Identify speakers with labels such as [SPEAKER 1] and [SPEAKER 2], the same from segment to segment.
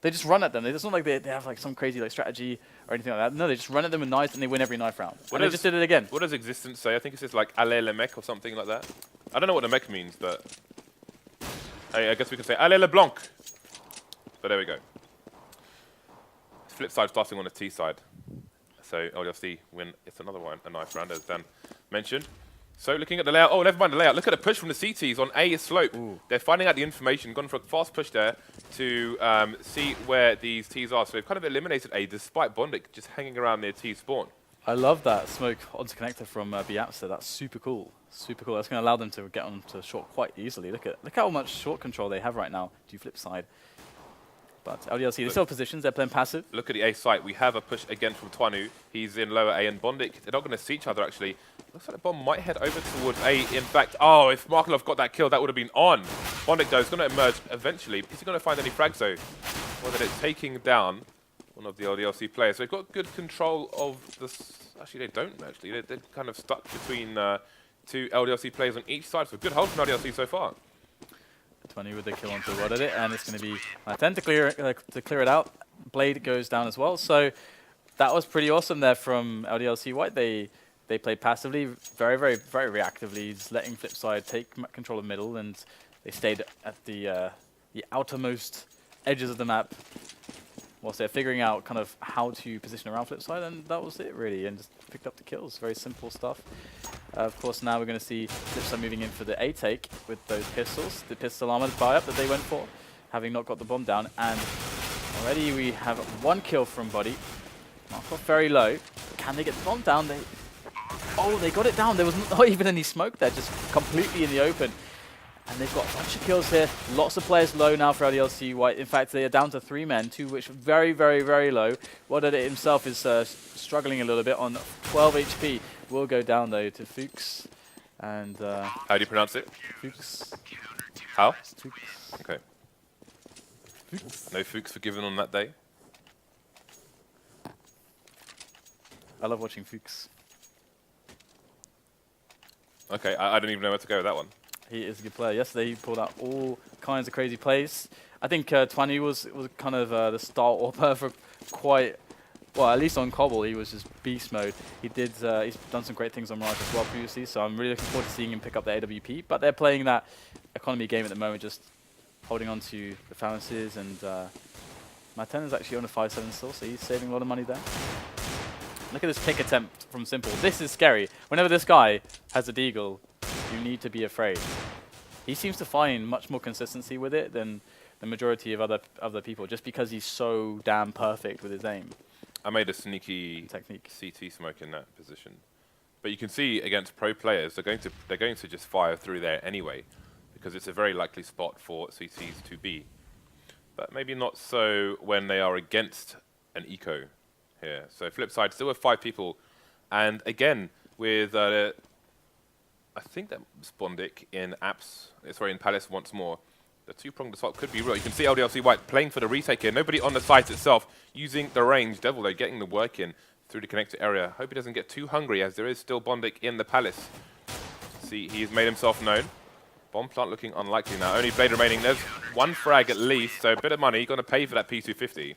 [SPEAKER 1] They just run at them. It's not like they have like some crazy like strategy or anything like that. No, they just run at them with knives and they win every knife round. And they just did it again.
[SPEAKER 2] What does Existence say? I think it says like Allez le mec or something like that. I don't know what the mec means, but I guess we can say Allez le blanc. But there we go. Flipside starting on the T side. So LDLC win. It's another one, a knife round, as Dan mentioned. So looking at the layout, oh, never mind the layout. Look at the push from the CTs on A slope. Ooh. They're finding out the information, gone for a fast push there to see where these Ts are. So they've kind of eliminated A, despite Bondic just hanging around near T spawn.
[SPEAKER 1] I love that smoke onto connector from Biapsa. That's super cool. Super cool. That's going to allow them to get onto short quite easily. Look how much short control they have right now to Flipside. But LDLC, they still have positions. They're playing passive.
[SPEAKER 2] Look at the A site. We have a push again from Twanu. He's in lower A, and Bondic, they're not going to see each other, actually. Looks like the bomb might head over towards A. In fact, oh, if Markelov got that kill, that would have been on. Bondic, though, is going to emerge eventually. Is he going to find any frags, though? Whether it's taking down one of the LDLC players. So they've got good control of this. Actually, they don't, actually. They're kind of stuck between two LDLC players on each side. So good hold from LDLC so far.
[SPEAKER 1] 20 with the kill onto what it, and it's going to be Martin to clear it out. Blade goes down as well. So that was pretty awesome there from LDLC White. They played passively, very reactively, just letting Flipside take control of middle, and they stayed at the outermost edges of the map whilst they're figuring out kind of how to position around Flipside, and that was it really, and just picked up the kills. Very simple stuff. Of course, now we're going to see Flipside moving in for the A take with those pistols, the pistol armored buy-up that they went for, having not got the bomb down, and already we have one kill from Body. Markov very low. Can they get the bomb down? Oh, they got it down. There was not even any smoke there, just completely in the open. And they've got a bunch of kills here. Lots of players low now for LDLC White. In fact, they are down to 3 men, 2 which are very low. Wadada himself is struggling a little bit on 12 HP. Will go down though to Fuchs. And
[SPEAKER 2] how do you pronounce it?
[SPEAKER 1] Fuchs.
[SPEAKER 2] How?
[SPEAKER 1] Fuchs.
[SPEAKER 2] Okay. Fuchs. No Fuchs forgiven on that day.
[SPEAKER 1] I love watching Fuchs.
[SPEAKER 2] Okay, I don't even know where to go with that one.
[SPEAKER 1] He is a good player. Yesterday he pulled out all kinds of crazy plays. I think Twani was kind of the star AWPer for quite, well, at least on Cobble he was just beast mode. He's done some great things on Mirage as well previously, so I'm really looking forward to seeing him pick up the AWP. But they're playing that economy game at the moment, just holding on to the phalanxes, and Martin is actually on a 5-7 still, so he's saving a lot of money there. Look at this pick attempt from Simple. This is scary. Whenever this guy has a deagle, you need to be afraid. He seems to find much more consistency with it than the majority of other people, just because he's so damn perfect with his aim.
[SPEAKER 2] I made a sneaky
[SPEAKER 1] technique
[SPEAKER 2] CT smoke in that position, but you can see against pro players, they're going to just fire through there anyway, because it's a very likely spot for CTs to be. But maybe not so when they are against an eco here. So Flipside still with 5 people, and again with I think that was Bondic in in Palace once more. The two-pronged assault could be real. You can see LDLC White playing for the retake here. Nobody on the site itself using the range. Devil, though, getting the work in through the connector area. Hope he doesn't get too hungry, as there is still Bondic in the Palace. See, he's made himself known. Bomb plant looking unlikely now. Only Blade remaining. There's 1 frag at least, so a bit of money. Going to pay for that P250.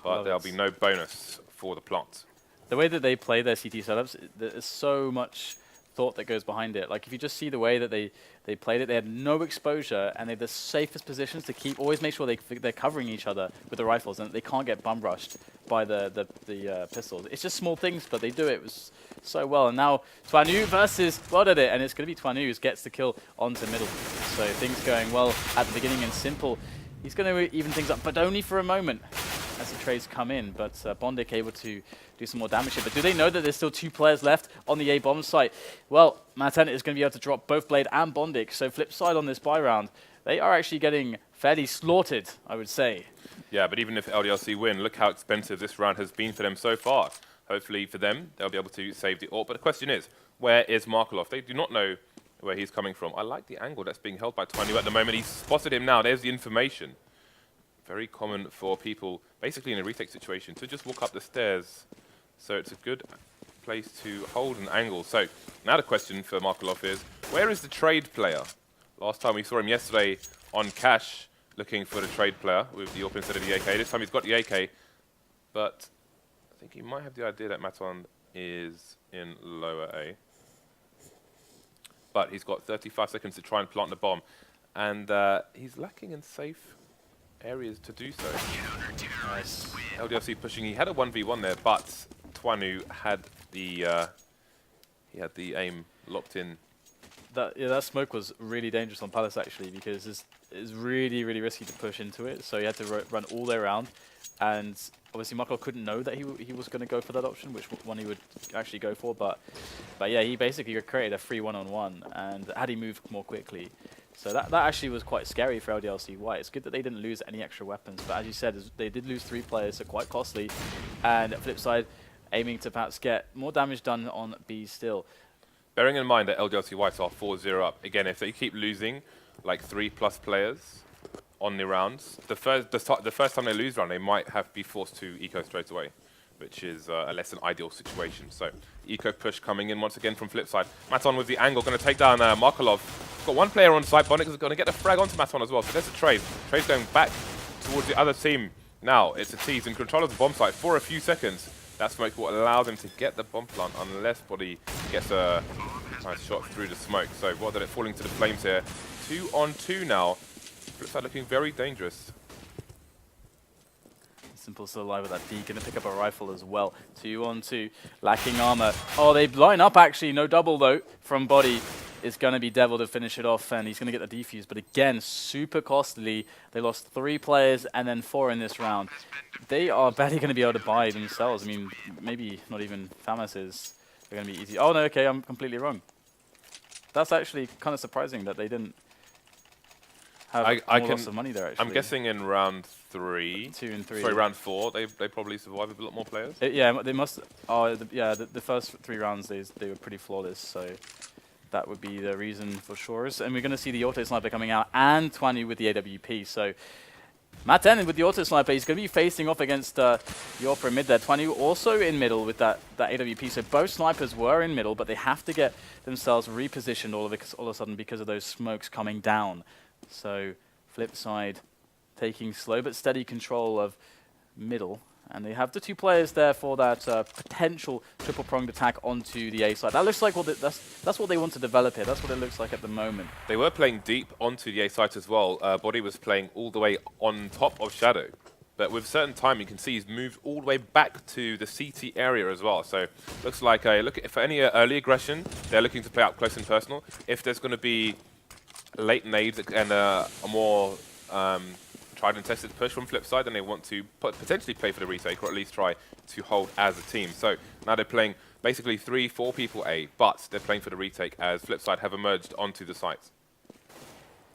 [SPEAKER 2] But there'll be no bonus for the plant.
[SPEAKER 1] The way that they play their CT setups, there's so much thought that goes behind it. Like if you just see the way that they played it, they had no exposure, and they had the safest positions to always make sure they're covering each other with the rifles, and they can't get bum rushed by the pistols. It's just small things, but they do it so well. And now Twanu versus Wadada, and it's going to be Twanu who gets the kill onto middle. So things going well at the beginning, and Simple, he's going to even things up, but only for a moment as the trades come in. But Bondic able to do some more damage here. But do they know that there's still 2 players left on the A bomb site? Well, Martin is going to be able to drop both Blade and Bondic. So Flipside on this buy round, they are actually getting fairly slaughtered, I would say.
[SPEAKER 2] Yeah, but even if LDLC win, look how expensive this round has been for them so far. Hopefully for them, they'll be able to save the AWP. But the question is, where is Markelov? They do not know where he's coming from. I like the angle that's being held by Twanu at the moment. He's spotted him now. There's the information. Very common for people, basically in a retake situation, to just walk up the stairs. So it's a good place to hold an angle. So now the question for Markelov is, where is the trade player? Last time we saw him yesterday on Cash, looking for the trade player with the AWP instead of the AK. This time he's got the AK, but I think he might have the idea that Maton is in lower A. But he's got 35 seconds to try and plant the bomb, and he's lacking in safe areas to do so.
[SPEAKER 1] Nice.
[SPEAKER 2] LDLC pushing. He had a 1v1 there, but Twanu had the aim locked in.
[SPEAKER 1] That smoke was really dangerous on Palace actually, because it's really risky to push into it. So he had to run all the way around, and obviously Markov couldn't know that he was going to go for that option, which one he would actually go for. But yeah, he basically created a free one-on-one, and had he moved more quickly. So that actually was quite scary for LDLC White. It's good that they didn't lose any extra weapons, but as you said, they did lose 3 players, so quite costly. And Flipside aiming to perhaps get more damage done on B still.
[SPEAKER 2] Bearing in mind that LDLC Whites are 4-0 up, again, if they keep losing like 3+ players on the rounds, the first time they lose round, they might be forced to eco straight away, which is a less than ideal situation. So eco push coming in once again from Flipside. Maton with the angle, going to take down Markolov. Got 1 player on site. Bonix is going to get the frag onto Maton as well. So there's a trade. Trade's going back towards the other team. Now it's a tease in control of the bomb site for a few seconds. That smoke will allow them to get the bomb plant unless Body gets a nice shot through the smoke. So rather than it falling to the flames here, 2-on-2 now. Flipside looking very dangerous.
[SPEAKER 1] Simple still alive with that D, going to pick up a rifle as well. 2-on-2, lacking armor. Oh, they line up actually, no double though from Body. Is going to be Devil to finish it off, and he's going to get the defuse. But again, super costly. They lost 3 players and then 4 in this round. They are barely going to be able to buy themselves. I mean, maybe not even Famas they're going to be easy. Oh no, okay, I'm completely wrong. That's actually kind of surprising that they didn't have more loss of money there. Actually,
[SPEAKER 2] I'm guessing in round 3,
[SPEAKER 1] 2 and 3.
[SPEAKER 2] Sorry, round 4, they probably survive with a lot more players.
[SPEAKER 1] Yeah, they must. Oh, yeah, the first 3 rounds they were pretty flawless. So. That would be the reason for sure. And we're going to see the auto sniper coming out and Twanu with the AWP. So Matt10 with the auto sniper, he's going to be facing off against the Opera mid there. Twanu also in middle with that AWP. So both snipers were in middle, but they have to get themselves repositioned all of a sudden because of those smokes coming down. So Flipside taking slow but steady control of middle. And they have the 2 players there for that potential triple-pronged attack onto the A side. That looks like that's what they want to develop here. That's what it looks like at the moment.
[SPEAKER 2] They were playing deep onto the A site as well. Body was playing all the way on top of Shadow. But with certain time, you can see he's moved all the way back to the CT area as well. So looks like for any early aggression, they're looking to play out close and personal. If there's going to be late nades and a more tried and tested push from Flipside, and they want to potentially play for the retake, or at least try to hold as a team. So now they're playing basically 3-4 people A, but they're playing for the retake as Flipside have emerged onto the site.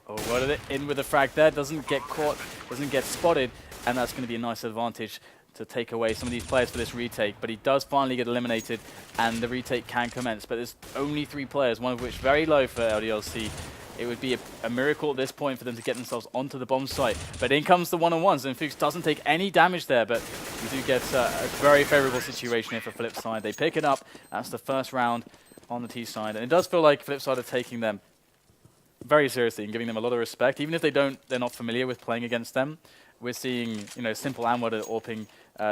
[SPEAKER 1] Oh, what it in with the frag there, doesn't get caught, doesn't get spotted, and that's going to be a nice advantage to take away some of these players for this retake. But he does finally get eliminated, and the retake can commence. But there's only 3 players, one of which very low for LDLC. It would be a miracle at this point for them to get themselves onto the bomb site. But in comes the one-on-ones, and Fuchs doesn't take any damage there, but we do get a very favorable situation here for Flipside. They pick it up. That's the first round on the T side. And it does feel like Flipside are taking them very seriously and giving them a lot of respect. Even if they're not familiar with playing against them. We're seeing, Simple and Wada AWPing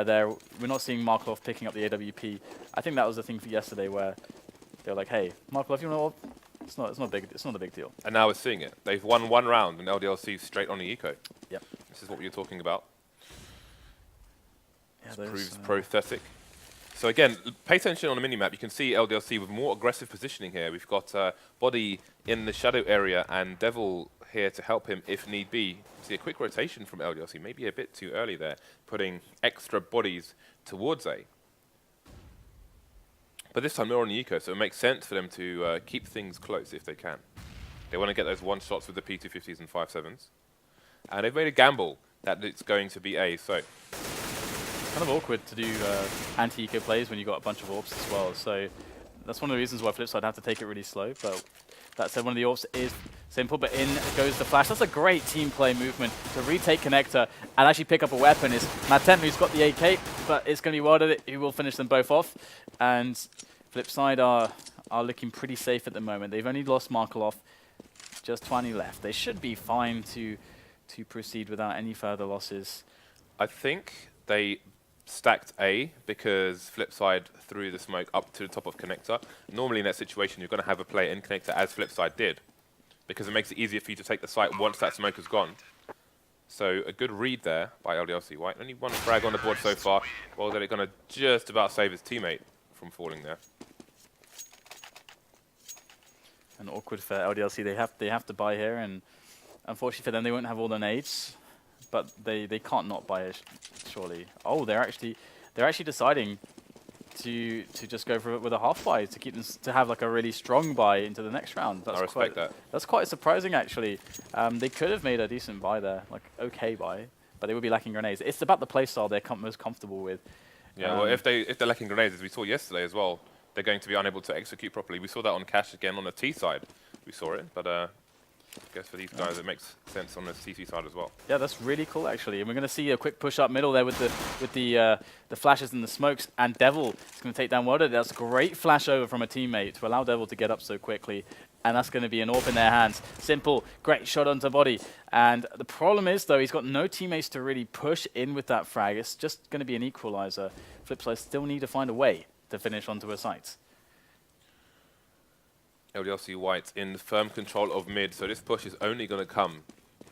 [SPEAKER 1] there. We're not seeing Markov picking up the AWP. I think that was the thing for yesterday where they were like, hey, Markov, you want to AWP? It's not a big deal.
[SPEAKER 2] And now we're seeing it. They've won 1 round, and LDLC straight on the eco.
[SPEAKER 1] Yep.
[SPEAKER 2] This is what you're talking about.
[SPEAKER 1] Yeah,
[SPEAKER 2] this proves prosthetic. So again, pay attention on the minimap. You can see LDLC with more aggressive positioning here. We've got Body in the shadow area and Devil here to help him if need be. See a quick rotation from LDLC, maybe a bit too early there, putting extra bodies towards A. But this time they're on the eco, so it makes sense for them to keep things close if they can. They want to get those 1-shots with the P250s and 5.7s. And they've made a gamble that it's going to be A, so.
[SPEAKER 1] It's kind of awkward to do anti-eco plays when you've got a bunch of AWPs as well, so that's one of the reasons why Flipside have to take it really slow. But that said, one of the AWPs is simple, but in goes the flash. That's a great team play movement to retake connector and actually pick up a weapon. Is Matt10 who's got the AK, but it's going to be Wada who will finish them both off. And Flipside are looking pretty safe at the moment. They've only lost Markolov, just 20 left. They should be fine to to proceed without any further losses.
[SPEAKER 2] I think they stacked A because Flipside threw the smoke up to the top of connector. Normally in that situation, you're going to have a player in connector as Flipside did, because it makes it easier for you to take the site once that smoke is gone. So a good read there by LDLC White. Only one frag on the board so far. Well, they're going to just about save his teammate from falling there.
[SPEAKER 1] And awkward for LDLC. They have to buy here, and unfortunately for them, they won't have all the nades. But they can't not buy it, surely. Oh, they're actually deciding to just go for it with a half buy to keep them to have like a really strong buy into the next round. That's
[SPEAKER 2] I respect that.
[SPEAKER 1] That's quite surprising actually. They could have made a decent buy there, like okay buy, but they would be lacking grenades. It's about the playstyle they're most comfortable with.
[SPEAKER 2] Yeah, well, if they're lacking grenades, as we saw yesterday as well, they're going to be unable to execute properly. We saw that on Cash again on the T side. We saw it, but I guess for these guys it makes sense on the CC side as well.
[SPEAKER 1] Yeah, that's really cool actually. And we're going to see a quick push up middle there with the flashes and the smokes, and Devil is going to take down World. That's a great flash over from a teammate to allow Devil to get up so quickly. And that's going to be an AWP in their hands. Simple, great shot onto body. And the problem is, though, he's got no teammates to really push in with that frag. It's just going to be an equalizer. Flipside still need to find a way to finish onto a site.
[SPEAKER 2] LDLC White in firm control of mid, so this push is only going to come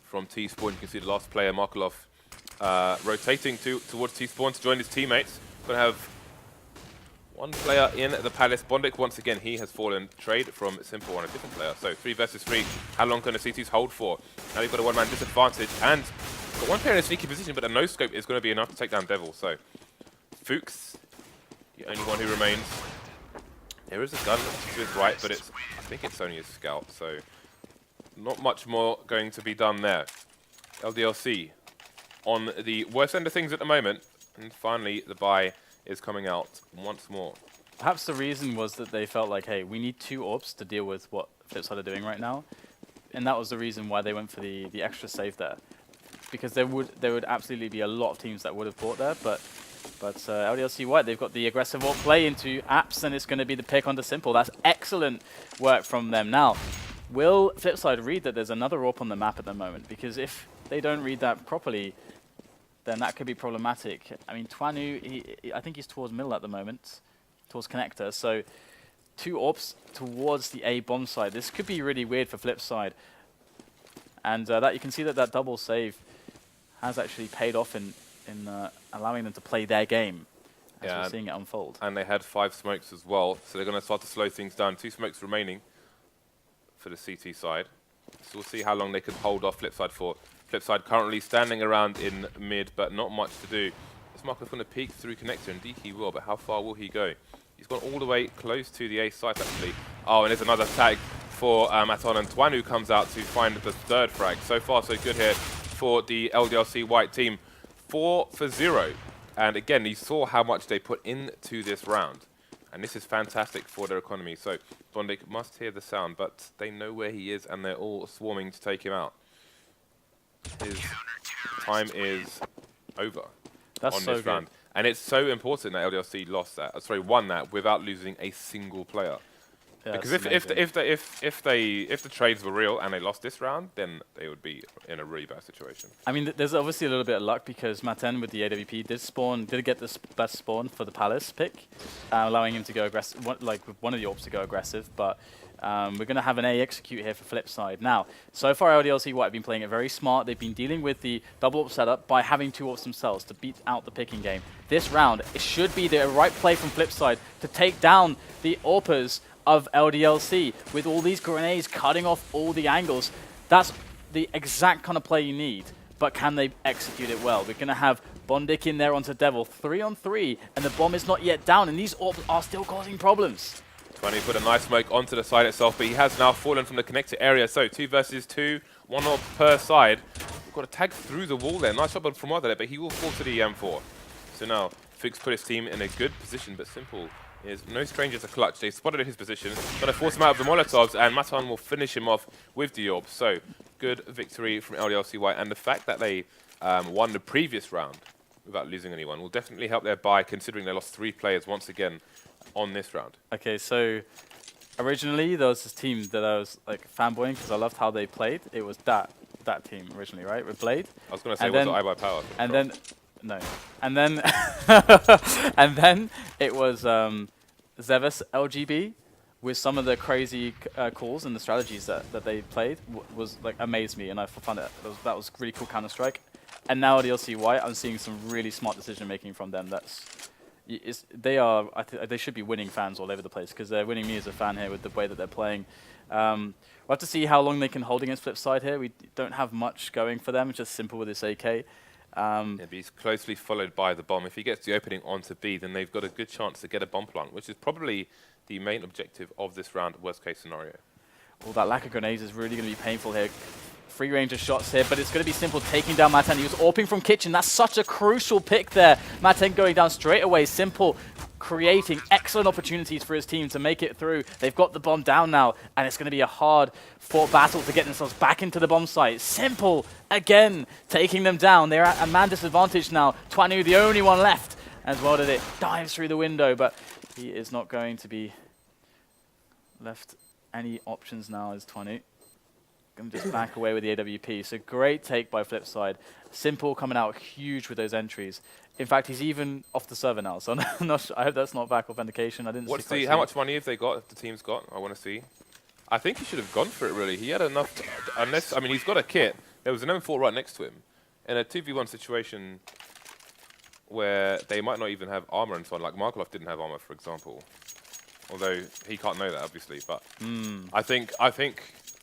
[SPEAKER 2] from T-Spawn. You can see the last player, Markelov, rotating towards T-Spawn to join his teammates. Going to have one player in the Palace. Bondik, once again, he has fallen. Trade from Simple on a different player. So 3 versus 3. How long can the CTs hold for? Now they've got a one-man disadvantage, and got one player in a sneaky position, but a no-scope is going to be enough to take down Devil. So Fuchs, the only one who remains. There is a gun to his right, but I think it's only a scout, so not much more going to be done there. LDLC on the worst end of things at the moment, and finally the buy is coming out once more.
[SPEAKER 1] Perhaps the reason was that they felt like, hey, we need 2 AWPs to deal with what Flipside are doing right now, and that was the reason why they went for the extra save there, because there would absolutely be a lot of teams that would have bought there, but LDLC White, they've got the aggressive AWP play into apps, and it's going to be the pick onto Simple. That's excellent work from them. Now, will Flipside read that there's another AWP on the map at the moment? Because if they don't read that properly, then that could be problematic. I mean, Twanu, I think he's towards middle at the moment, towards connector. So 2 AWPs towards the A bomb side. This could be really weird for Flipside. And that you can see that double save has actually paid off in allowing them to play their game as we're seeing it unfold.
[SPEAKER 2] And they had 5 smokes as well, so they're going to start to slow things down. 2 smokes remaining for the CT side. So we'll see how long they can hold off Flipside for. Flipside currently standing around in mid, but not much to do. This Marco's going to peek through connector, and DK will, but how far will he go? He's gone all the way close to the A site, actually. Oh, and there's another tag for Aton, and Twanu comes out to find the 3rd frag. So far, so good here for the LDLC White team. 4 for 0. And again, you saw how much they put into this round. And this is fantastic for their economy. So Bondik must hear the sound, but they know where he is, and they're all swarming to take him out. His time is over on this round. And it's so important that LDLC won that without losing a single player. Yeah, because if the trades were real and they lost this round, then they would be in a really bad situation. I
[SPEAKER 1] mean, there's obviously a little bit of luck because Maten with the AWP did get the best spawn for the Palace pick, allowing him to go aggressive, like with one of the AWPs to go aggressive. But we're going to have an A execute here for Flipside. Now, so far LDLC White have been playing it very smart. They've been dealing with the double AWP setup by having 2 AWPs themselves to beat out the picking game. This round, it should be the right play from Flipside to take down the AWPers of LDLC with all these grenades cutting off all the angles. That's the exact kind of play you need, but can they execute it well? We're going to have Bondik in there onto Devil, 3-on-3, and the bomb is not yet down, and these AWPs are still causing problems.
[SPEAKER 2] 20 put a nice smoke onto the side itself, but he has now fallen from the connector area, so 2 versus 2, 1 AWP per side. We've got a tag through the wall there. Nice shot from Mother, but he will fall to the M4. So now, Fuchs put his team in a good position, but Simple is no stranger to clutch. They spotted his position, going to force him out of the Molotovs, and Matan will finish him off with the AWP. So, good victory from LDLC White, and the fact that they won the previous round without losing anyone will definitely help their buy, considering they lost 3 players once again on this round.
[SPEAKER 1] Okay, so originally there was this team that I was like fanboying because I loved how they played. It was that that team originally, right? With Blade.
[SPEAKER 2] I was going to say,
[SPEAKER 1] And
[SPEAKER 2] was
[SPEAKER 1] then-
[SPEAKER 2] it I by Power?
[SPEAKER 1] And then, no. And then, and then it was Zevis LGB with some of the crazy calls and the strategies that they played was like amazed me, and I found that was really cool Counter-Strike. And now LDLC White, I'm seeing some really smart decision making from them. They should be winning fans all over the place because they're winning me as a fan here with the way that they're playing. We'll have to see how long they can hold against Flipside here. We don't have much going for them. It's just simple with this AK.
[SPEAKER 2] Yeah, but he's closely followed by the bomb. If he gets the opening onto B, then they've got a good chance to get a bomb plant, which is probably the main objective of this round, worst case scenario.
[SPEAKER 1] Well, that lack of grenades is really going to be painful here. Free range of shots here, but it's going to be simple taking down Maten. He was AWPing from Kitchen. That's such a crucial pick there. Maten going down straight away. Simple creating excellent opportunities for his team to make it through. They've got the bomb down now, and it's going to be a hard-fought battle to get themselves back into the bomb site. Simple, again, taking them down. They're at a man disadvantage now. Twanu, the only one left, as well did it. Dives through the window, but he is not going to be left any options now as Twanu. Going to just back away with the AWP. So great take by Flipside. Simple coming out huge with those entries. In fact, he's even off the server now, so I'm not sure. I hope that's not back authentication. I didn't see.
[SPEAKER 2] How much money have they got? The team's got? I want to see. I think he should have gone for it. Really, he had enough. I mean, he's got a kit. There was an M4 right next to him, in a 2v1 situation where they might not even have armor and so on. Like Markov didn't have armor, for example. Although he can't know that, obviously. But I think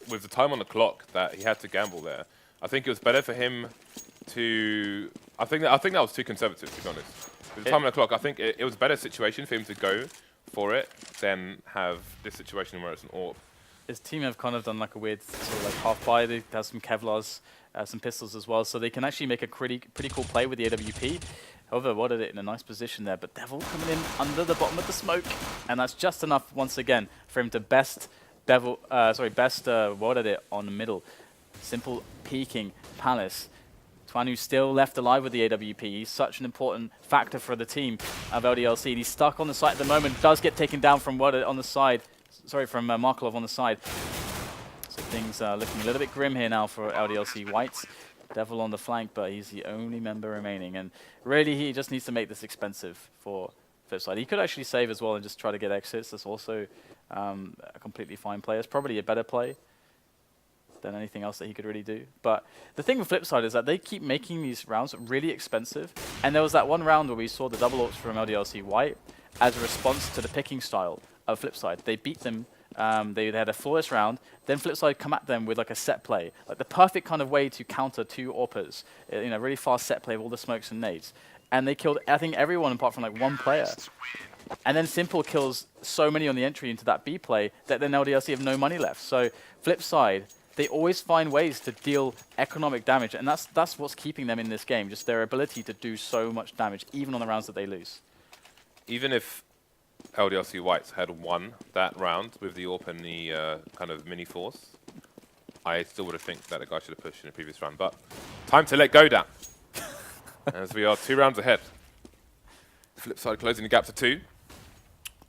[SPEAKER 2] with the time on the clock that he had to gamble there, I think it was better for him to. I think that was too conservative, to be honest. With the time on the clock, I think it was a better situation for him to go for it than have this situation where it's an AWP.
[SPEAKER 1] His team have kind of done like a weird sort of like half buy. They have some Kevlars, some pistols as well, so they can actually make a pretty cool play with the AWP. However, what did it in a nice position there, but Devil coming in under the bottom of the smoke, and that's just enough once again for him to best what did it on the middle. Simple peeking Palace. Twanu still left alive with the AWP. He's such an important factor for the team of LDLC. He's stuck on the site at the moment. Does get taken down from on the side. Sorry, from Markov on the side. So things are looking a little bit grim here now for LDLC Whites. Devil on the flank, but he's the only member remaining. And really, he just needs to make this expensive for Flipside. He could actually save as well and just try to get exits. That's also a completely fine play. It's probably a better play than anything else that he could really do. But the thing with Flipside is that they keep making these rounds really expensive. And there was that one round where we saw the double ops from LDLC White as a response to the picking style of Flipside. They beat them. They had a flawless round. Then Flipside come at them with like a set play, like the perfect kind of way to counter two AWPers. Really fast set play with all the smokes and nades. And they killed, I think, everyone apart from like one player. And then Simple kills so many on the entry into that B play that then LDLC have no money left. So Flipside, they always find ways to deal economic damage, and that's what's keeping them in this game, just their ability to do so much damage, even on the rounds that they lose.
[SPEAKER 2] Even if LDLC Whites had won that round with the AWP and the kind of mini force, I still would have think that the guy should have pushed in the previous round. But time to let go down, as we are 2 rounds ahead. Flipside closing the gap to 2.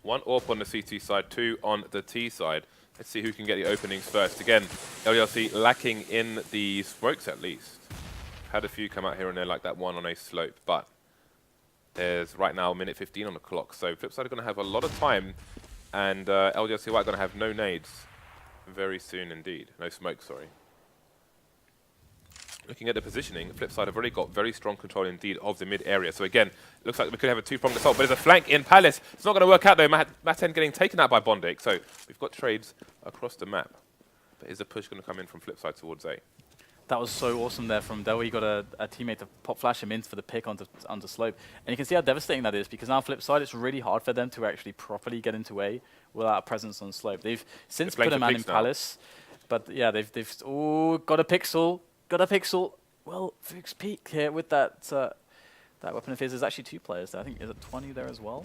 [SPEAKER 2] 1 AWP on the CT side, 2 on the T side. Let's see who can get the openings first. Again, LDLC lacking in the smokes at least. Had a few come out here and there, like that one on a slope, but there's right now a minute 15 on the clock, so Flipside are going to have a lot of time, and LDLC White are going to have no nades very soon indeed. No smoke, sorry. Looking at the positioning, Flipside have already got very strong control indeed of the mid area. So again, it looks like we could have a 2-pronged assault, but there's a flank in Palace. It's not going to work out though. Maten getting taken out by Bondik. So we've got trades across the map. But is a push going to come in from Flipside towards A?
[SPEAKER 1] That was so awesome there from Devil. He got a teammate to pop flash him in for the pick onto slope. And you can see how devastating that is, because now Flipside, it's really hard for them to actually properly get into A without a presence on slope. They've since put a man in Palace, but yeah, they've got a pixel. Got a pixel. Well, Fuchs peak here with that weapon of his. There's actually 2 players there. I think is it 20 there as well?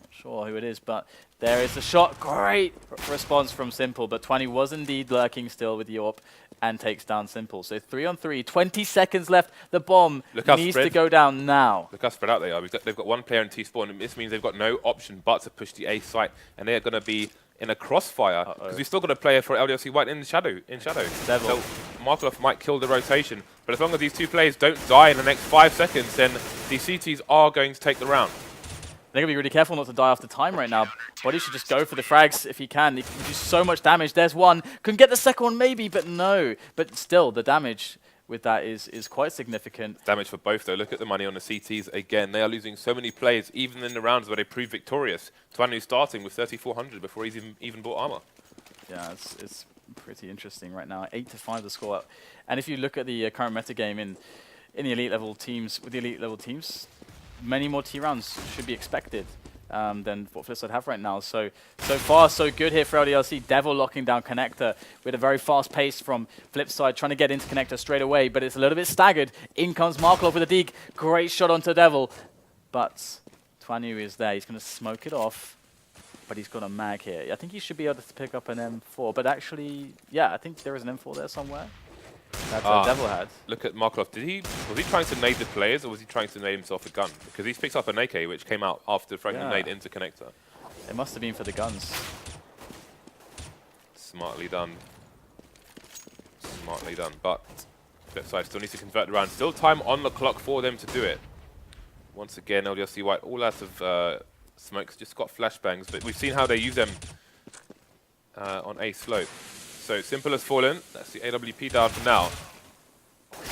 [SPEAKER 1] Not sure who it is, but there is the shot. Great response from Simple, but 20 was indeed lurking still with the AWP and takes down Simple. So 3 on 3, 20 seconds left. The bomb needs to go down now.
[SPEAKER 2] Look how spread out they are. They've got 1 player in T-spawn, and this means they've got no option but to push the A site, and they are going to be in a crossfire because we've still got a player for LDLC White in shadow.
[SPEAKER 1] Devil.
[SPEAKER 2] So Markov might kill the rotation, but as long as these two players don't die in the next 5 seconds, then the CTs are going to take the round.
[SPEAKER 1] They're going to be really careful not to die after time right now. Body should just go for the frags if he can. He can do so much damage. There's one. Can get the second one maybe, but no. But still, the damage with that is quite significant.
[SPEAKER 2] Damage for both, though. Look at the money on the CTs again. They are losing so many players, even in the rounds where they prove victorious. Twanu starting with 3,400 before he's even bought armor.
[SPEAKER 1] Yeah, it's pretty interesting right now. 8-5 the score. And if you look at the current metagame in the elite level teams, with the elite level teams, many more T rounds should be expected than what Flipside have right now. So far, so good here for LDLC. Devil locking down Connector with a very fast pace from Flipside, trying to get into Connector straight away, but it's a little bit staggered. In comes Markov with a dig. Great shot onto Devil, but Twanu is there. He's going to smoke it off, but he's got a mag here. I think he should be able to pick up an M4, but actually, yeah, I think there is an M4 there somewhere. That's Devil had.
[SPEAKER 2] Look at Markov. Was he trying to nade the players, or was he trying to nade himself a gun? Because he's picked up an AK, which came out after throwing the nade into Connector.
[SPEAKER 1] It must have been for the guns.
[SPEAKER 2] Smartly done. Smartly done. But Flipside still needs to convert the round. Still time on the clock for them to do it. Once again, LDLC White all out of smokes. Just got flashbangs, but we've seen how they use them on A slope. So Simple has fallen. That's the AWP down for now.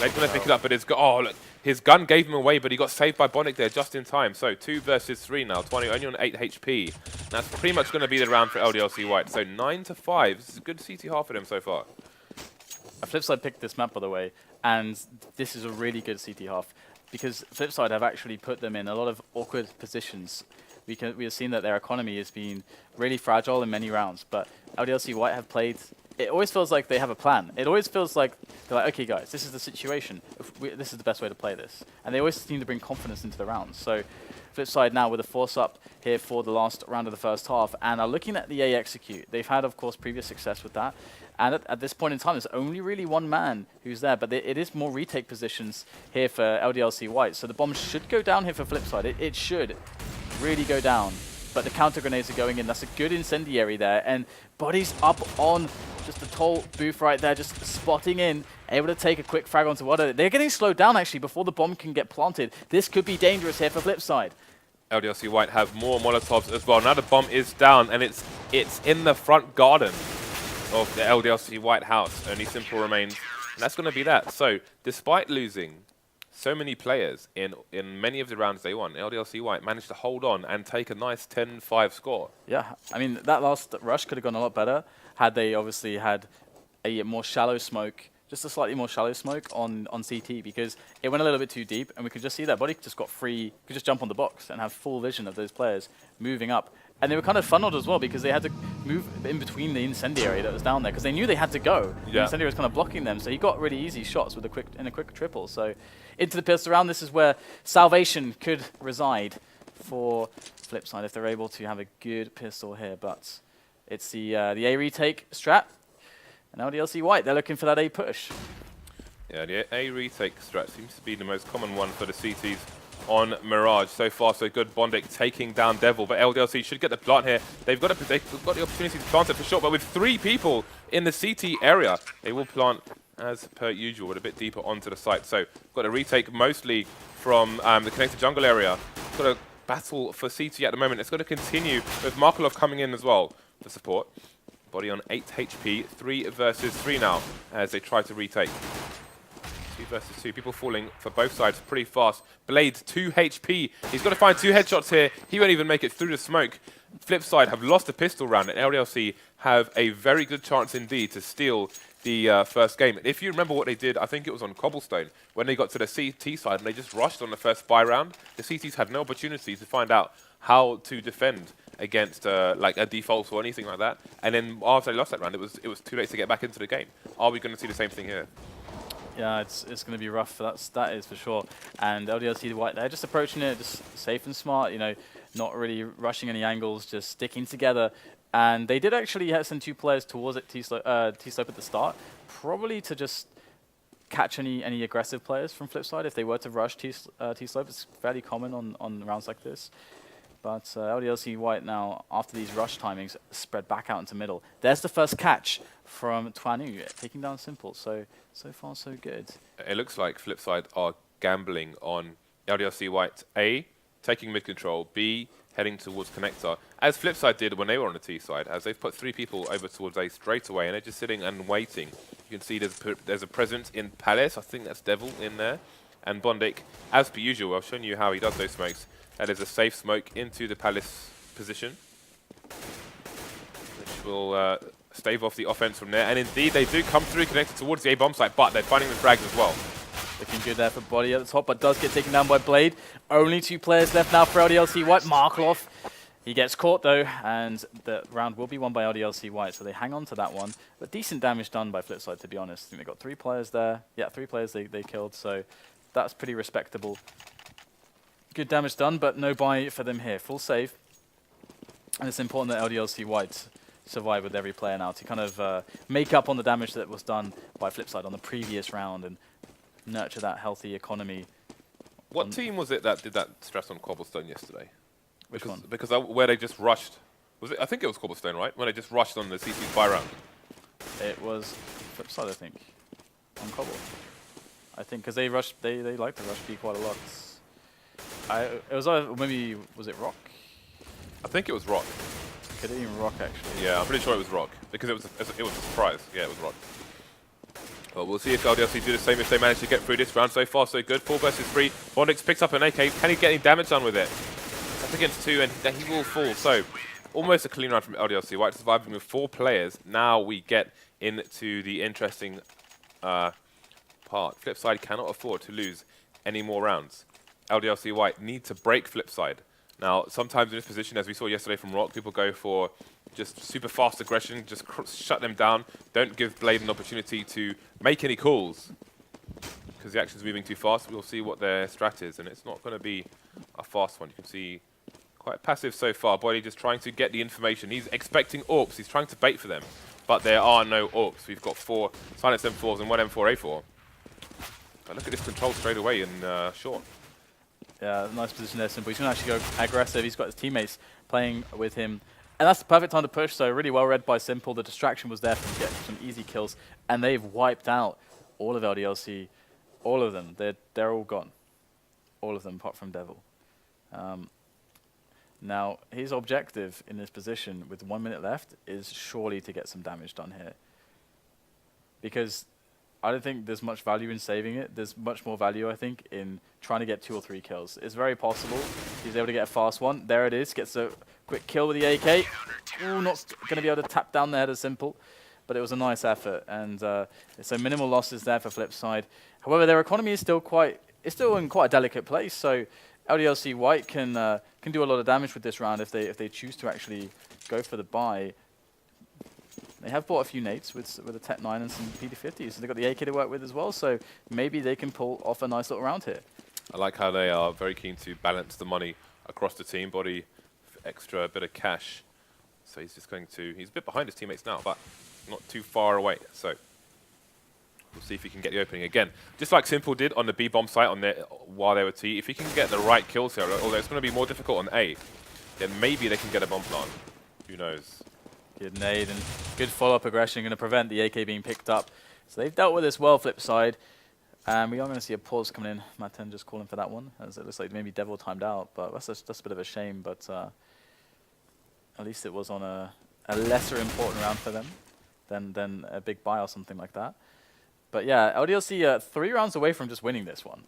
[SPEAKER 2] They're going to pick it up, but it's got. Oh, look. His gun gave him away, but he got saved by Bonic there just in time. So 2 versus 3 now. 20 only on 8 HP. That's pretty much going to be the round for LDLC White. So 9-5. This is a good CT half for them so far.
[SPEAKER 1] Flipside picked this map, by the way, and this is a really good CT half because Flipside have actually put them in a lot of awkward positions. We have seen that their economy has been really fragile in many rounds, but LDLC White have played. It always feels like they have a plan. It always feels like they're like, okay, guys, this is the situation. This is the best way to play this. And they always seem to bring confidence into the rounds. So Flipside now with a force up here for the last round of the first half and are looking at the A execute. They've had, of course, previous success with that. And at this point in time, there's only really one man who's there, but it is more retake positions here for LDLC White. So the bomb should go down here for Flipside. It should really go down. But the counter grenades are going in. That's a good incendiary there. And Body's up on just the tall booth right there, just spotting in, able to take a quick frag onto water. They're getting slowed down, actually, before the bomb can get planted. This could be dangerous here for Flipside.
[SPEAKER 2] LDLC White have more Molotovs as well. Now the bomb is down, and it's in the front garden of the LDLC White house. Only Simple remains, and that's going to be that. So, despite losing so many players in many of the rounds they won, LDLC White managed to hold on and take a nice 10-5 score.
[SPEAKER 1] Yeah, I mean, that last rush could have gone a lot better had they obviously had a more shallow smoke, just a slightly more shallow smoke on CT, because it went a little bit too deep, and we could just see that Body just got free, could just jump on the box and have full vision of those players moving up. And they were kind of funneled as well, because they had to move in between the incendiary that was down there, because they knew they had to go. Yeah. The incendiary was kind of blocking them, so he got really easy shots with a quick triple. So into the pistol round, this is where salvation could reside for Flipside if they're able to have a good pistol here. But it's the A retake strat, and LDLC White, they're looking for that A push.
[SPEAKER 2] Yeah, the A retake strat seems to be the most common one for the CTs on Mirage. So far, so good. Bondic taking down Devil, but LDLC should get the plant here. They've got the opportunity to plant it for sure, but with 3 people in the CT area, they will plant as per usual, but a bit deeper onto the site. So got a retake mostly from the connected jungle area. Got a battle for CT at the moment. It's going to continue with Markelov coming in as well for support. Body on 8 HP, 3 versus 3 now as they try to retake. 2 versus 2, people falling for both sides pretty fast. Blade, 2 HP. He's got to find 2 headshots here. He won't even make it through the smoke. Flipside have lost the pistol round, and LDLC have a very good chance indeed to steal the first game. If you remember what they did, I think it was on Cobblestone, when they got to the CT side and they just rushed on the first buy round. The CTs had no opportunity to find out how to defend against like a default or anything like that. And then after they lost that round, it was too late to get back into the game. Are we going to see the same thing here?
[SPEAKER 1] Yeah, it's going to be rough. That is for sure. And LDLC White, they're just approaching it just safe and smart. You know, not really rushing any angles, just sticking together. And they did actually send 2 players towards it, T-Slope at the start, probably to just catch any aggressive players from Flipside if they were to rush T-Slope. It's fairly common on rounds like this. But LDLC White now, after these rush timings, spread back out into middle. There's the first catch from Twanu, taking down Simple. So far, so good.
[SPEAKER 2] It looks like Flipside are gambling on LDLC White A, taking mid control, B, heading towards connector, as Flipside did when they were on the T side, as they've put 3 people over towards A straight away, and they're just sitting and waiting. You can see there's a presence in Palace, I think that's Devil in there, and Bondic, as per usual, I've shown you how he does those smokes. That is a safe smoke into the Palace position, which will stave off the offense from there. And indeed, they do come through connected towards the A bomb site, but they're finding the frags as well.
[SPEAKER 1] Looking good there for Body at the top, but does get taken down by Blade. Only 2 players left now for LDLC White. Markloff, he gets caught though, and the round will be won by LDLC White, so they hang on to that one. But decent damage done by Flipside, to be honest. I think they got 3 players there. Yeah, 3 players they killed, so that's pretty respectable. Good damage done, but no buy for them here. Full save. And it's important that LDLC White survive with every player now to kind of make up on the damage that was done by Flipside on the previous round and nurture that healthy economy.
[SPEAKER 2] What team was it that did that stress on Cobblestone yesterday?
[SPEAKER 1] Which one?
[SPEAKER 2] Because where they just rushed. Was it? I think it was Cobblestone, right? When they just rushed on the CC's buy round.
[SPEAKER 1] It was Flipside, I think, on Cobble. I think because they rushed, they like to rush B quite a lot. It was maybe, was it Rock?
[SPEAKER 2] I think it was Rock.
[SPEAKER 1] Could it even Rock actually?
[SPEAKER 2] Yeah, I'm pretty sure it was Rock because it was a surprise. Yeah, it was Rock. Well, we'll see if LDLC do the same if they manage to get through this round. So far, so good. 4 versus 3. Bondix picks up an AK. Can he get any damage done with it? That's against 2, and then he will fall. So almost a clean round from LDLC. White surviving with 4 players. Now we get into the interesting part. Flipside cannot afford to lose any more rounds. LDLC White need to break Flipside. Now, sometimes in this position, as we saw yesterday from Rock, people go for just super fast aggression, just shut them down, don't give Blade an opportunity to make any calls. Because the action's moving too fast, we'll see what their strat is, and it's not going to be a fast one. You can see quite passive so far. Body just trying to get the information. He's expecting AWPs, he's trying to bait for them, but there are no AWPs. We've got 4 Silence M4s and 1 M4A4. But look at this control straight away in short.
[SPEAKER 1] Yeah, nice position there, Simple. He's going to actually go aggressive. He's got his teammates playing with him. And that's the perfect time to push, so really well read by Simple. The distraction was there to get some easy kills, and they've wiped out all of LDLC. All of them. They're all gone. All of them, apart from Devil. Now, his objective in this position, with 1 minute left, is surely to get some damage done here. Because I don't think there's much value in saving it. There's much more value, I think, in trying to get 2 or 3 kills. It's very possible. He's able to get a fast one. There it is. Gets a quick kill with the AK. Ooh, not going to be able to tap down the head as Simple. But it was a nice effort. And so minimal losses there for Flipside. However, their economy is still in quite a delicate place. So LDLC White can do a lot of damage with this round if they choose to actually go for the buy. They have bought a few nades with a Tech 9 and some PD50s. So they've got the AK to work with as well, so maybe they can pull off a nice little round here.
[SPEAKER 2] I like how they are very keen to balance the money across the team. Body, extra bit of cash. So he's just going to... He's a bit behind his teammates now, but not too far away. So we'll see if he can get the opening again. Just like Simple did on the B bomb site while they were T. If he can get the right kills here, although it's going to be more difficult on A, then maybe they can get a bomb plant. Who knows?
[SPEAKER 1] Good nade and good follow-up aggression, going to prevent the AK being picked up. So they've dealt with this well, Flipside. And we are going to see a pause coming in. Maten just calling for that one, as it looks like maybe Devil timed out. But that's a bit of a shame, but at least it was on a lesser important round for them than a big buy or something like that. But yeah, LDLC 3 rounds away from just winning this one.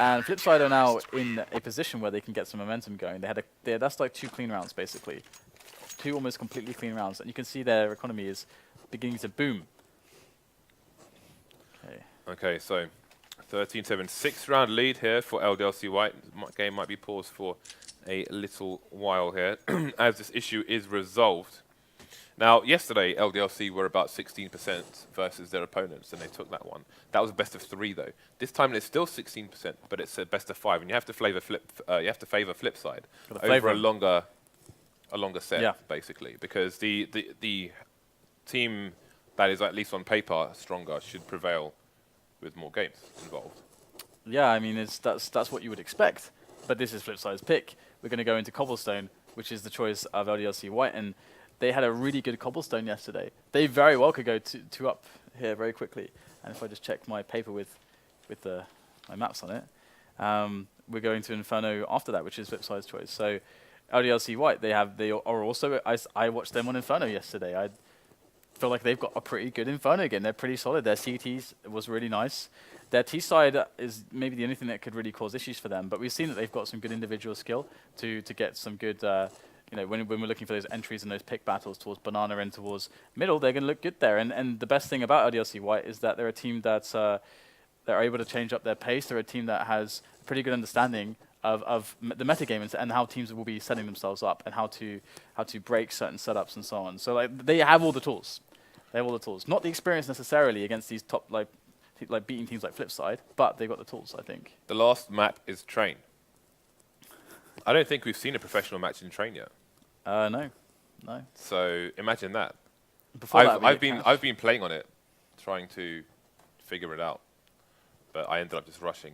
[SPEAKER 1] And Flipside are now in a position where they can get some momentum going. That's like 2 clean rounds, basically. 2 almost completely clean rounds, and you can see their economy is beginning to boom.
[SPEAKER 2] Okay, so 13-7, 6th round lead here for LDLC White. Game might be paused for a little while here as this issue is resolved. Now, yesterday LDLC were about 16% versus their opponents, and they took that one. That was a best of 3 though. This time it's still 16%, but it's a best of 5, and you have to favor Flipside over a longer set, yeah, basically, because the team that is at least on paper stronger should prevail with more games involved.
[SPEAKER 1] Yeah, I mean that's what you would expect, but this is Flipside's pick. we're going to go into Cobblestone, which is the choice of LDLC White, and they had a really good Cobblestone yesterday. They very well could go two up here very quickly. And if I just check my paper with my maps on it, we're going to Inferno after that, which is Flipside's choice. So LDLC White, they are also, I watched them on Inferno yesterday. I feel like they've got a pretty good Inferno again. They're pretty solid. Their CTs was really nice. Their T-side is maybe the only thing that could really cause issues for them, but we've seen that they've got some good individual skill to get some good, you know, when we're looking for those entries and those pick battles towards Banana and towards middle, they're going to look good there. And the best thing about LDLC White is that they're a team that's they're able to change up their pace. They're a team that has a pretty good understanding of the metagame and how teams will be setting themselves up and how to break certain setups and so on. So like they have all the tools. They have all the tools. Not the experience necessarily against these top like beating teams like Flipside, but they've got the tools, I think.
[SPEAKER 2] The last map is Train. I don't think we've seen a professional match in Train yet.
[SPEAKER 1] No.
[SPEAKER 2] So imagine that.
[SPEAKER 1] Before that,
[SPEAKER 2] I've been playing on it, trying to figure it out, but I ended up just rushing.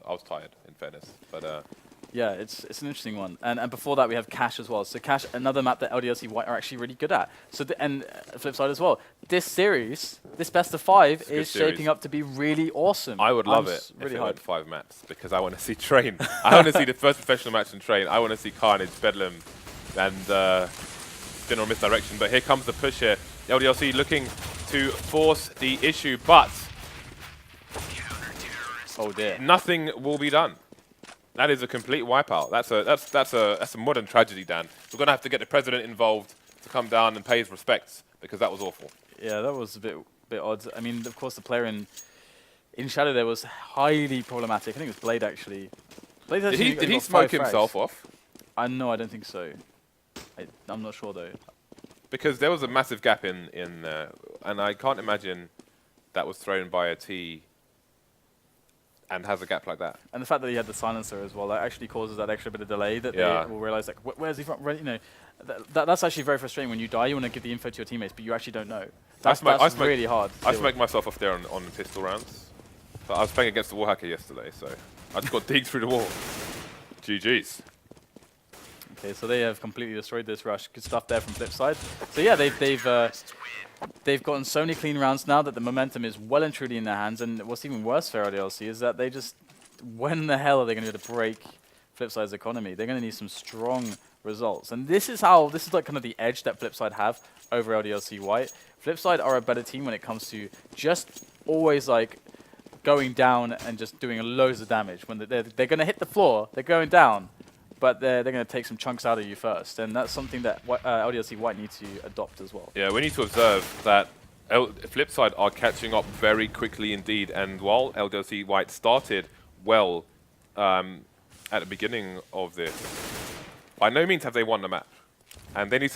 [SPEAKER 2] I was tired, in fairness, but
[SPEAKER 1] yeah, it's an interesting one. And before that, we have Cash as well. So Cash, another map that LDLC White are actually really good at. So and Flipside as well. This series, this best of 5 is shaping up to be really awesome.
[SPEAKER 2] I would love it
[SPEAKER 1] really
[SPEAKER 2] if it went 5 maps, because I want to see Train. I want to see the first professional match in Train. I want to see Carnage, Bedlam, and General Misdirection. But here comes the push here. LDLC looking to force the issue, but
[SPEAKER 1] oh dear,
[SPEAKER 2] nothing will be done. That is a complete wipeout. That's a modern tragedy, Dan. We're gonna have to get the president involved to come down and pay his respects, because that was awful.
[SPEAKER 1] Yeah, that was a bit odd. I mean, of course, the player in Shadow there was highly problematic. I think it was Blade actually. Blade actually
[SPEAKER 2] Did he smoke himself off?
[SPEAKER 1] No, I don't think so. I'm not sure though.
[SPEAKER 2] Because there was a massive gap in and I can't imagine that was thrown by a T and has a gap like that.
[SPEAKER 1] And the fact that he had the silencer as well, that actually causes that extra bit of delay that they will realize, like, where's he from? You know, that's actually very frustrating. When you die, you want to give the info to your teammates, but you actually don't know. That's really hard.
[SPEAKER 2] I smoked myself off there on pistol rounds. But I was playing against the Warhacker yesterday, so I just got digged through the wall. GG's.
[SPEAKER 1] Okay, so they have completely destroyed this rush. Good stuff there from Flipside. So yeah, they've gotten so many clean rounds now that the momentum is well and truly in their hands. And what's even worse for LDLC is that they just, when the hell are they going to be able to break Flipside's economy? They're going to need some strong results. And this is like kind of the edge that Flipside have over LDLC White. Flipside are a better team when it comes to just always like going down and just doing loads of damage. When they're going to hit the floor, they're going down, but they're going to take some chunks out of you first. And that's something that LDLC White need to adopt as well.
[SPEAKER 2] Yeah, we need to observe that Flipside are catching up very quickly indeed. And while LDLC White started well at the beginning of this, by no means have they won the map. And they need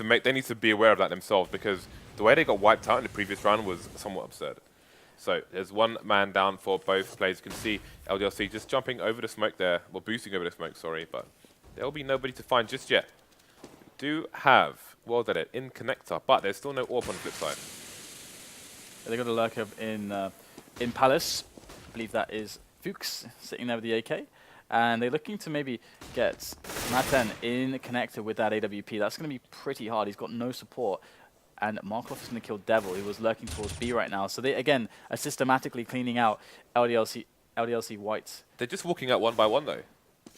[SPEAKER 2] to be aware of that themselves, because the way they got wiped out in the previous round was somewhat absurd. So there's one man down for both players. You can see LDLC just jumping over the smoke there, well, boosting over the smoke, sorry, but there'll be nobody to find just yet. We do have World Edit in connector, but there's still no orb on the flip side.
[SPEAKER 1] They got a lurker in Palace. I believe that is Fuchs sitting there with the AK. And they're looking to maybe get Maten in connector with that AWP. That's going to be pretty hard. He's got no support. And Markov is going to kill Devil, who was lurking towards B right now. So they, again, are systematically cleaning out LDLC White.
[SPEAKER 2] They're just walking out one by one, though.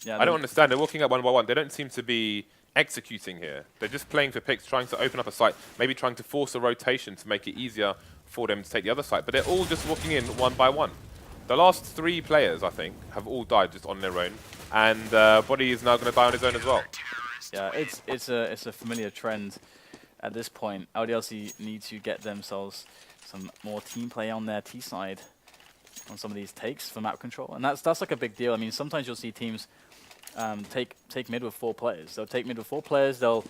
[SPEAKER 1] Yeah,
[SPEAKER 2] I don't understand. They're walking out one by one. They don't seem to be executing here. They're just playing for picks, trying to open up a site, maybe trying to force a rotation to make it easier for them to take the other site. But they're all just walking in one by one. The last 3 players, I think, have all died just on their own. And Body is now going to die on his own as well.
[SPEAKER 1] Yeah, it's a familiar trend. At this point, LDLC need to get themselves some more team play on their T side on some of these takes for map control, and that's like a big deal. I mean, sometimes you'll see teams take mid with 4 players. They'll take mid with 4 players. They'll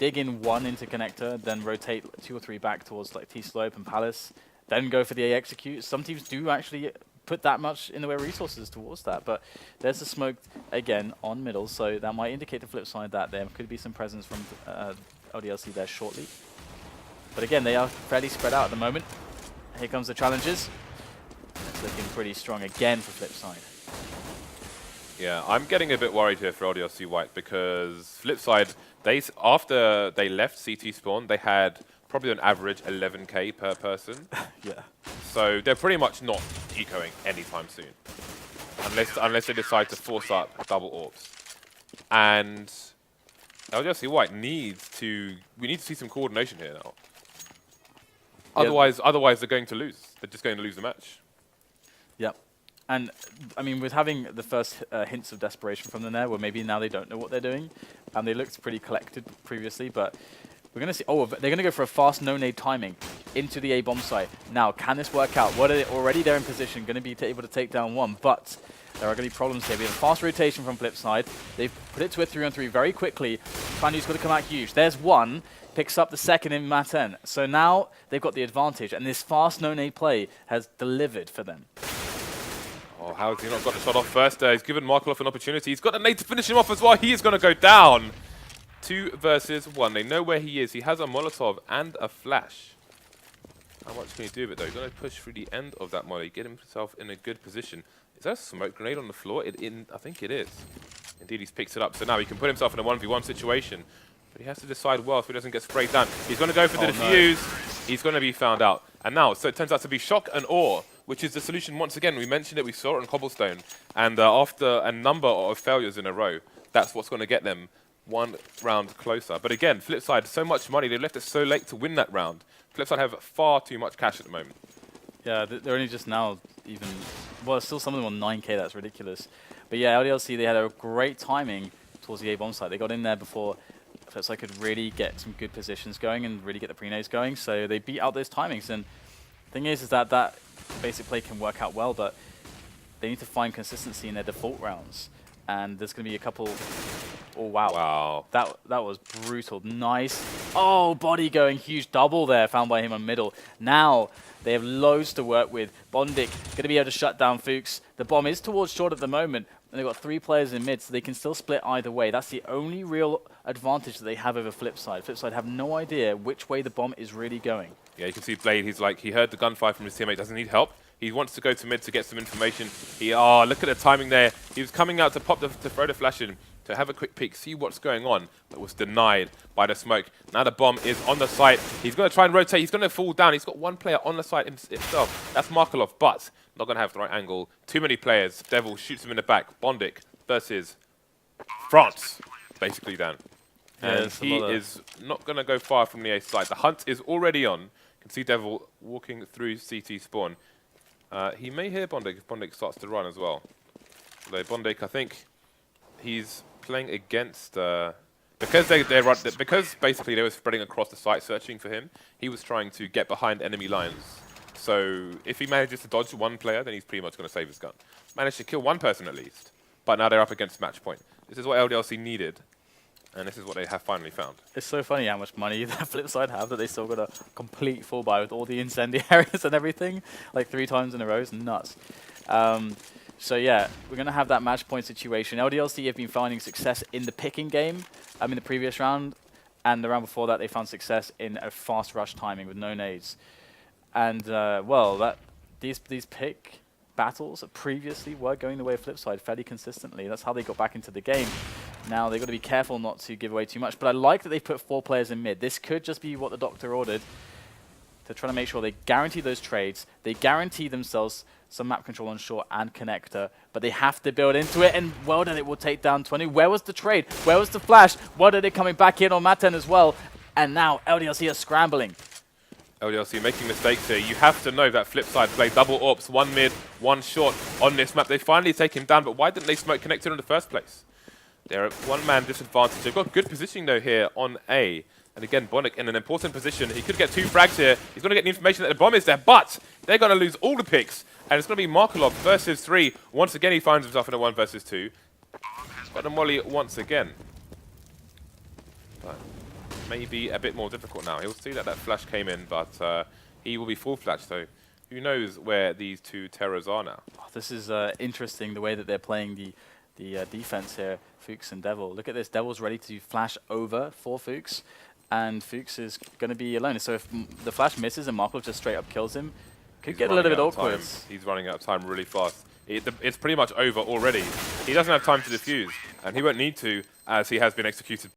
[SPEAKER 1] dig in 1 into connector, then rotate 2 or 3 back towards like T slope and Palace, then go for the A execute. Some teams do actually put that much in the way of resources towards that, but there's a smoke again on middle, so that might indicate the flip side that there could be some presence from LDLC there shortly. But again, they are fairly spread out at the moment. Here comes the challenges. It's looking pretty strong again for Flipside.
[SPEAKER 2] Yeah, I'm getting a bit worried here for LDLC White because Flipside, after they left CT spawn, they had probably an average 11k per person.
[SPEAKER 1] Yeah.
[SPEAKER 2] So they're pretty much not ecoing anytime soon, unless they decide to force up double orbs. And LDLC White we need to see some coordination here now.
[SPEAKER 1] Yeah.
[SPEAKER 2] Otherwise they're going to lose. They're just going to lose the match.
[SPEAKER 1] Yep. And, I mean, with having the first hints of desperation from them there, where maybe now they don't know what they're doing, and they looked pretty collected previously, but we're going to see... Oh, they're going to go for a fast no-nade timing into the A-bomb site. Now, can this work out? What are they already there in position, going to be able to take down one, but there are going to be problems here. We have a fast rotation from Flipside. They've put it to a 3-on-3 very quickly. Fanu's got to come out huge. There's one. Picks up the second in Maten. So now they've got the advantage, and this fast no-nade play has delivered for them.
[SPEAKER 2] Oh, how has he not got the shot off first? He's given Markov an opportunity. He's got a nade to finish him off as well. He is going to go down. 2 versus 1. They know where he is. He has a Molotov and a flash. How much can he do with it, though? He's going to push through the end of that molly, get himself in a good position. Is that a smoke grenade on the floor? I think it is. Indeed, he's picked it up. So now he can put himself in a 1v1 situation. But he has to decide well so he doesn't get sprayed down. He's going to go for the defuse. No. He's going to be found out. And now, so it turns out to be shock and awe, which is the solution once again. We mentioned it, we saw it on Cobblestone. And after a number of failures in a row, that's what's going to get them one round closer. But again, Flipside, so much money. They left it so late to win that round. Flipside have far too much cash at the moment. Yeah,
[SPEAKER 1] they're only just now even... Well, still some of them on 9k, that's ridiculous. But yeah, LDLC, they had a great timing towards the A-bomb site. They got in there before Flipside could really get some good positions going and really get the pre-nades going. So they beat out those timings. And the thing is that that basic play can work out well, but they need to find consistency in their default rounds. And there's going to be a couple... Oh, wow.
[SPEAKER 2] Wow.
[SPEAKER 1] That was brutal. Nice. Oh, body going. Huge double there found by him on middle. Now they have loads to work with. Bondic going to be able to shut down Fuchs. The bomb is towards short at the moment. And they've got 3 players in mid, so they can still split either way. That's the only real advantage that they have over Flipside. Flipside have no idea which way the bomb is really going.
[SPEAKER 2] Yeah, you can see Blade. He's like, he heard the gunfire from his teammate. Doesn't need help. He wants to go to mid to get some information. Look at the timing there. He was coming out to throw the flash in, to have a quick peek, see what's going on, but was denied by the smoke. Now the bomb is on the site. He's going to try and rotate. He's going to fall down. He's got 1 player on the site himself. That's Markelov, but not going to have the right angle. Too many players. Devil shoots him in the back. Bondic versus France, basically down. And he is not going to go far from the A side. The hunt is already on. You can see Devil walking through CT spawn. He may hear Bondic if Bondic starts to run as well. Although Bondic, I think he's playing against because basically they were spreading across the site searching for him. He was trying to get behind enemy lines. So if he manages to dodge 1 player, then he's pretty much going to save his gun. Managed to kill 1 person at least, but now they're up against match point. This is what LDLC needed, and this is what they have finally found. It's
[SPEAKER 1] so funny how much money that Flipside have that they still got a complete full buy with all the incendiaries and everything, like 3 times in a row. It's nuts. So yeah, we're going to have that match point situation. LDLC have been finding success in the picking game, in the previous round, and the round before that they found success in a fast rush timing with no nades. And well, these pick battles previously were going the way of Flipside fairly consistently. That's how they got back into the game. Now they've got to be careful not to give away too much, but I like that they put 4 players in mid. This could just be what the doctor ordered. They're trying to make sure they guarantee those trades. They guarantee themselves some map control on short and connector, but they have to build into it, and well done, it will take down 20. Where was the trade? Where was the flash? What are they coming back in on Maten as well? And now LDLC are scrambling.
[SPEAKER 2] LDLC making mistakes here. You have to know that Flipside play double AWPs, 1 mid, 1 short on this map. They finally take him down, but why didn't they smoke connector in the first place? They're at 1-man disadvantage. They've got good positioning though here on A. And again, Bondic in an important position. He could get 2 frags here. He's going to get the information that the bomb is there, but they're going to lose all the picks. And it's going to be Markelov versus 3. Once again, he finds himself in a 1 versus 2. Got the molly once again. But maybe a bit more difficult now. He'll see that that flash came in, but he will be full flash. So who knows where these 2 terrors are now.
[SPEAKER 1] Oh, this is interesting, the way that they're playing the defense here, Fuchs and Devil. Look at this. Devil's ready to flash over for Fuchs, and Fuchs is going to be alone. So if the flash misses and Markov just straight up kills him, could get a little bit awkward.
[SPEAKER 2] He's running out of time really fast. it's pretty much over already. He doesn't have time to defuse, and he won't need to, as he has been executed